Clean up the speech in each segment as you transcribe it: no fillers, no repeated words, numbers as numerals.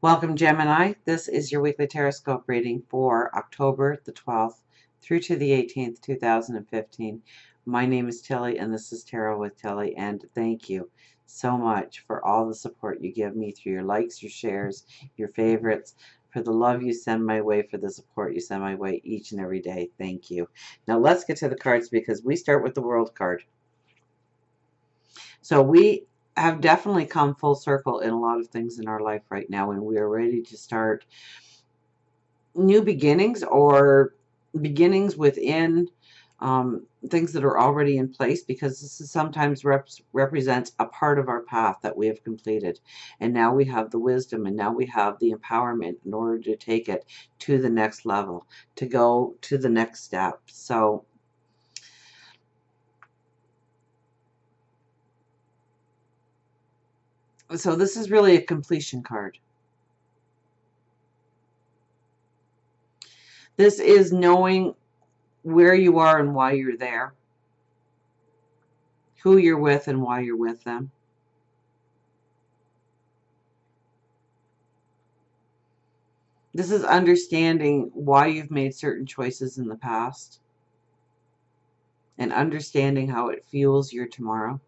Welcome, Gemini. This is your weekly Teroscope reading for October the 12th through to the 18th, 2015. My name is Tilly, and this is Tarot with Tilly, and thank you so much for all the support you give me through your likes, your shares, your favorites, for the love you send my way, for the support you send my way each and every day. Thank you. Now let's get to the cards because we start with the World card. So we have definitely come full circle in a lot of things in our life right now, and we are ready to start new beginnings or beginnings within things that are already in place, because this is sometimes represents a part of our path that we have completed, and now we have the wisdom, and now we have the empowerment in order to take it to the next level, to go to the next step. So this is really a completion card. This is knowing where you are and why you're there, who you're with and why you're with them. This is understanding why you've made certain choices in the past and understanding how it fuels your tomorrow.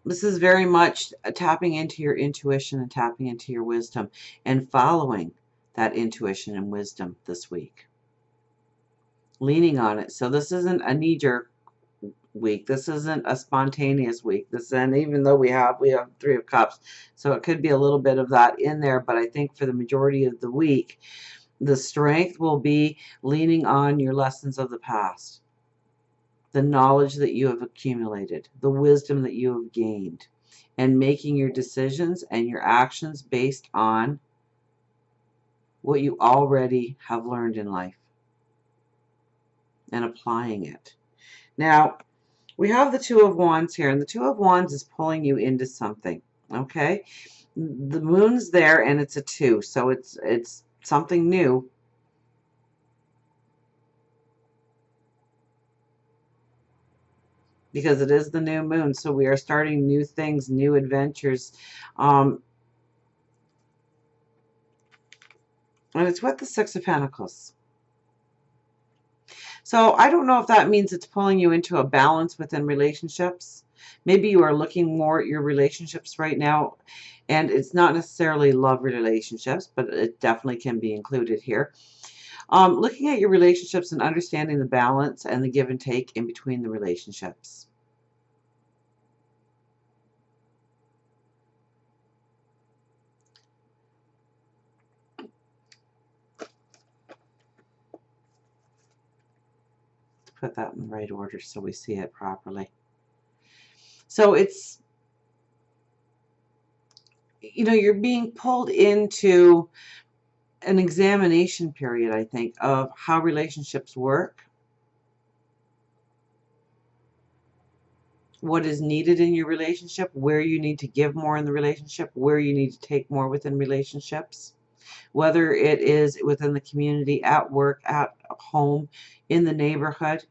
This is very much tapping into your intuition and tapping into your wisdom and following that intuition and wisdom this week. Leaning on it. So this isn't a knee-jerk week. This isn't a spontaneous week. And even though we have Three of Cups, so it could be a little bit of that in there, but I think for the majority of the week, the strength will be leaning on your lessons of the past, the knowledge that you have accumulated, the wisdom that you have gained, and making your decisions and your actions based on what you already have learned in life and applying it. Now, we have the Two of Wands here, and the Two of Wands is pulling you into something, okay? The moon's there, and it's a 2, so it's something new. Because it is the new moon, so we are starting new things, new adventures. And it's with the Six of Pentacles. So I don't know if that means it's pulling you into a balance within relationships. Maybe you are looking more at your relationships right now, and it's not necessarily love relationships, but it definitely can be included here. Looking at your relationships and understanding the balance and the give and take in between the relationships. Put that in the right order so we see it properly. So it's, you know, you're being pulled into an examination period, I think, of how relationships work, what is needed in your relationship, where you need to give more in the relationship, where you need to take more within relationships, whether it is within the community, at work, at home, in the neighborhood.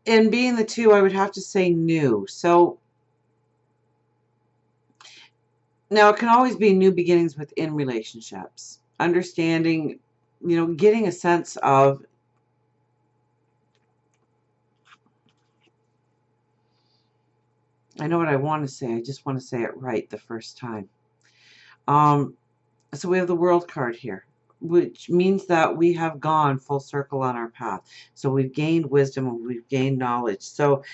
And being the 2, I would have to say new. So now it can always be new beginnings within relationships. Understanding, you know, getting a sense of, I know what I want to say, I just want to say it right the first time. So we have the World card here, which means that we have gone full circle on our path. So we've gained wisdom and we've gained knowledge. So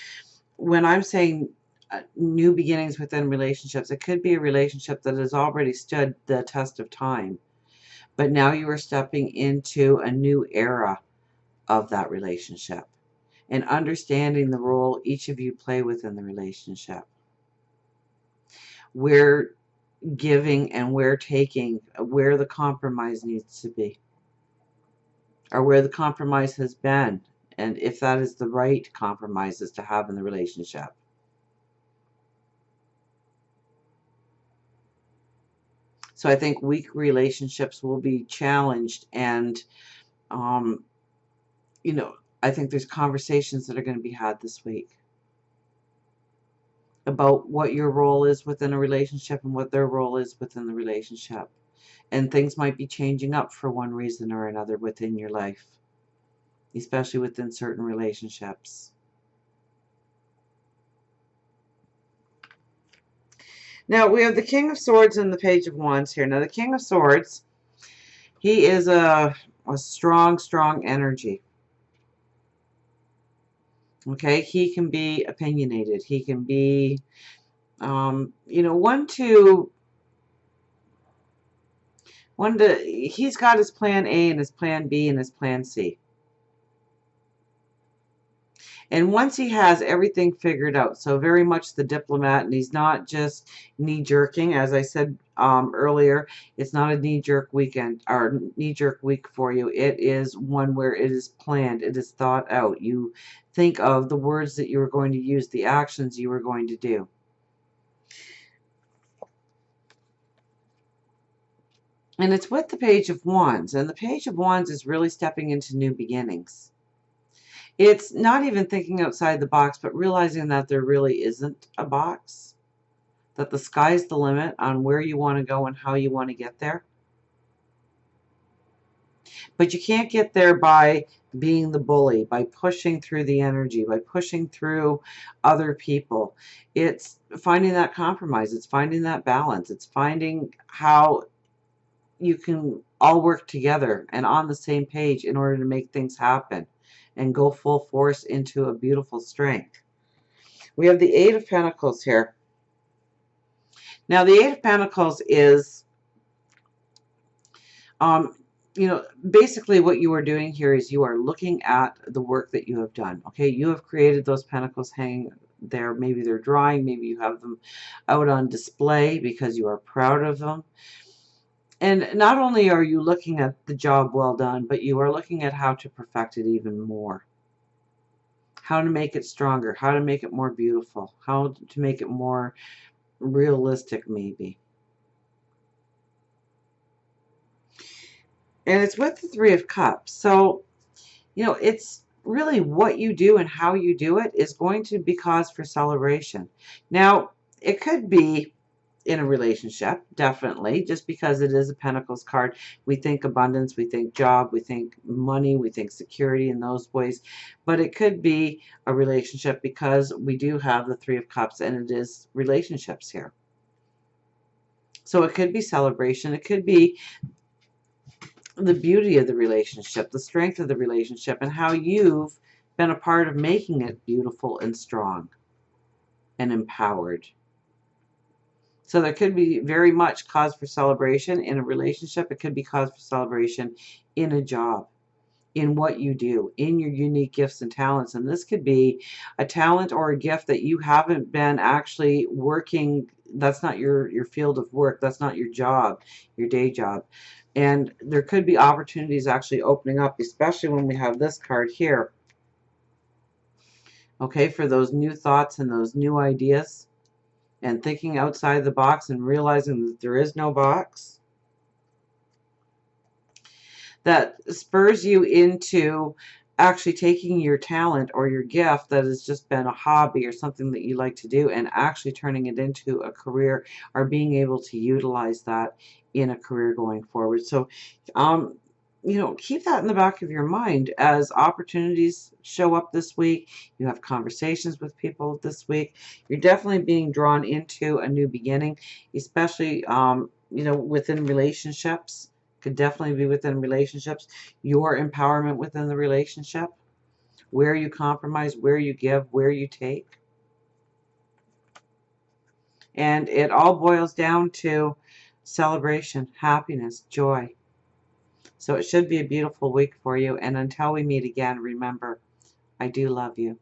when I'm saying new beginnings within relationships, it could be a relationship that has already stood the test of time, but now you are stepping into a new era of that relationship and understanding the role each of you play within the relationship. Where giving and where taking, where the compromise needs to be, or where the compromise has been, and if that is the right compromises to have in the relationship. So I think weak relationships will be challenged and You know, I think there's conversations that are going to be had this week about what your role is within a relationship and what their role is within the relationship. And things might be changing up for one reason or another within your life, especially within certain relationships. Now, we have the King of Swords and the Page of Wands here. Now, the King of Swords, he is a strong, strong energy. Okay, he can be opinionated. He can be, you know, he's got his plan A and his plan B and his plan C. And once he has everything figured out, so very much the diplomat, and he's not just knee-jerking, as I said earlier, it's not a knee-jerk weekend or knee-jerk week for you. It is one where it is planned, it is thought out. You think of the words that you are going to use, the actions you are going to do. And it's with the Page of Wands, and the Page of Wands is really stepping into new beginnings. It's not even thinking outside the box, but realizing that there really isn't a box, that the sky's the limit on where you want to go and how you want to get there. But you can't get there by being the bully, by pushing through the energy, by pushing through other people. It's finding that compromise. It's finding that balance. It's finding how you can all work together and on the same page in order to make things happen and go full force into a beautiful strength. We have the Eight of Pentacles here. Now, the Eight of Pentacles is, you know, basically what you are doing here is you are looking at the work that you have done. Okay, you have created those pentacles hanging there. Maybe they're drying. Maybe you have them out on display because you are proud of them. And not only are you looking at the job well done, but you are looking at how to perfect it even more. How to make it stronger, how to make it more beautiful, how to make it more realistic maybe. And it's with the Three of Cups. So, you know, it's really what you do and how you do it is going to be cause for celebration. Now, it could be in a relationship, definitely, just because it is a Pentacles card. We think abundance, we think job, we think money, we think security in those ways. But it could be a relationship because we do have the Three of Cups and it is relationships here. So it could be celebration. It could be the beauty of the relationship, the strength of the relationship, and how you've been a part of making it beautiful and strong and empowered. So there could be very much cause for celebration in a relationship. It could be cause for celebration in a job, in what you do, in your unique gifts and talents. And this could be a talent or a gift that you haven't been actually working. That's not your field of work. That's not your job, your day job. And there could be opportunities actually opening up, especially when we have this card here. Okay, for those new thoughts and those new ideas. And thinking outside the box and realizing that there is no box. That spurs you into actually taking your talent or your gift that has just been a hobby or something that you like to do and actually turning it into a career or being able to utilize that in a career going forward. So, you know, keep that in the back of your mind as opportunities show up this week. You have conversations with people this week. You're definitely being drawn into a new beginning, especially, you know, within relationships. Could definitely be within relationships. Your empowerment within the relationship. Where you compromise, where you give, where you take. And it all boils down to celebration, happiness, joy. So it should be a beautiful week for you. And until we meet again, remember, I do love you.